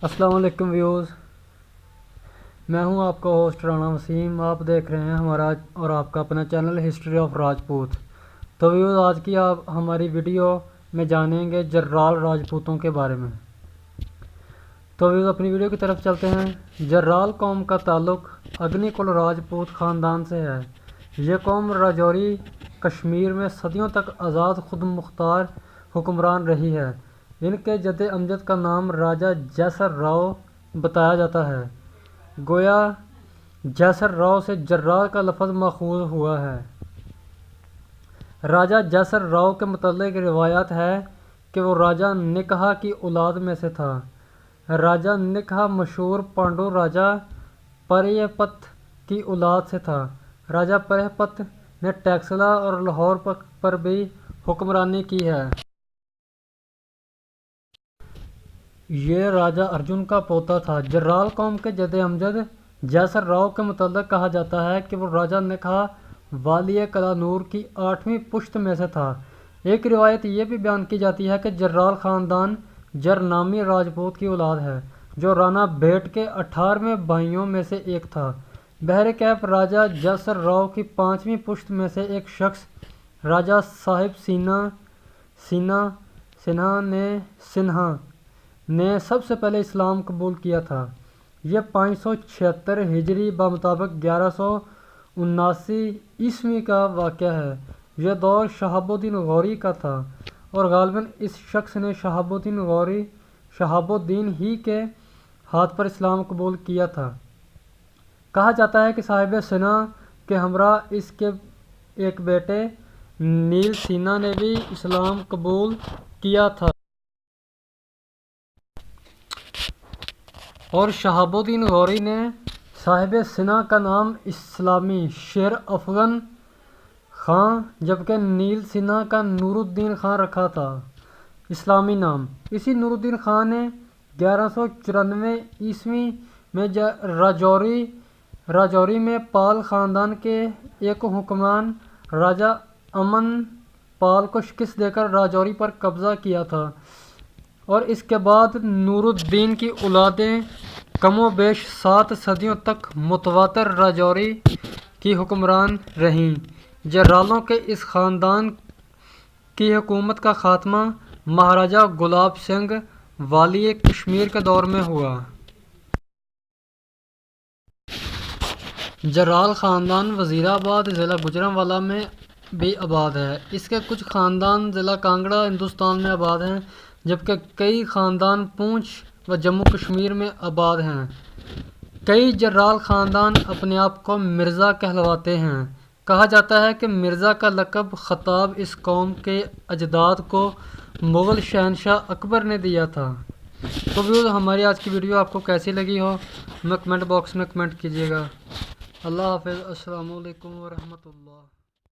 السلام علیکم ویوز، میں ہوں آپ کا ہوسٹ رانا وسیم۔ آپ دیکھ رہے ہیں ہمارا اور آپ کا اپنا چینل ہسٹری آف راجپوت۔ تو ویوز، آج کی آپ ہماری ویڈیو میں جانیں گے جرال راجپوتوں کے بارے میں۔ تو ویوز، اپنی ویڈیو کی طرف چلتے ہیں۔ جرال قوم کا تعلق اگنی کل راجپوت خاندان سے ہے۔ یہ قوم راجوری کشمیر میں صدیوں تک آزاد خود مختار حکمران رہی ہے۔ ان کے جد امجد کا نام راجہ جیسر راؤ بتایا جاتا ہے۔ گویا جیسر راؤ سے جرال کا لفظ ماخوذ ہوا ہے۔ راجہ جیسر راؤ کے متعلق روایات ہے کہ وہ راجہ نکہا کی اولاد میں سے تھا۔ راجہ نکہا مشہور پانڈو راجہ پریہ-پت کی اولاد سے تھا۔ راجہ پریہ-پت نے ٹیکسلا اور لاہور پر بھی حکمرانی کی ہے۔ یہ راجہ ارجن کا پوتا تھا۔ جرال قوم کے جد امجد جیسر راؤ کے متعلق کہا جاتا ہے کہ وہ راجہ نکہا والی کلانور کی 8ویں پشت میں سے تھا۔ ایک روایت یہ بھی بیان کی جاتی ہے کہ جرال خاندان جر نامی راجپوت کی اولاد ہے، جو رانا بھیٹ کے 18ویں بھائیوں میں سے ایک تھا۔ بہرکیف راجہ جیسر راؤ کی 5ویں پشت میں سے ایک شخص راجہ صاحب سنہا نے سب سے پہلے اسلام قبول کیا تھا۔ یہ 576 ہجری بمطابق 1179 عیسوی کا واقعہ ہے۔ یہ دور شہاب الدین غوری کا تھا اور غالباً اس شخص نے شہاب الدین ہی کے ہاتھ پر اسلام قبول کیا تھا۔ کہا جاتا ہے کہ صاحب سنہا کے ہمراہ اس کے ایک بیٹے نیل سنہا نے بھی اسلام قبول کیا تھا، اور شہاب الدین غوری نے صاحب سنہا کا نام اسلامی شیر افغن خان جبکہ نیل سنہا کا نور الدین خان رکھا تھا، اسلامی نام۔ اسی نور الدین خان نے 1194 عیسوی میں راجوری میں پال خاندان کے ایک حکمران راجہ امن پال کو شکست دے کر راجوری پر قبضہ کیا تھا، اور اس کے بعد نور الدین کی اولادیں کم و بیش 7 صدیوں تک متواتر راجوری کی حکمران رہیں۔ جرالوں کے اس خاندان کی حکومت کا خاتمہ مہاراجہ گلاب سنگھ والی کشمیر کے دور میں ہوا۔ جرال خاندان وزیر آباد ضلع گوجرانوالہ میں بھی آباد ہے۔ اس کے کچھ خاندان ضلع کانگڑا ہندوستان میں آباد ہیں، جبکہ کئی خاندان پونچھ و جموں کشمیر میں آباد ہیں۔ کئی جرال خاندان اپنے آپ کو مرزا کہلواتے ہیں۔ کہا جاتا ہے کہ مرزا کا لقب خطاب اس قوم کے اجداد کو مغل شہنشاہ اکبر نے دیا تھا۔ تو ویوز، ہماری آج کی ویڈیو آپ کو کیسی لگی ہو ہمیں کمنٹ باکس میں کمنٹ کیجیے گا۔ اللہ حافظ۔ السلام علیکم ورحمۃ اللہ۔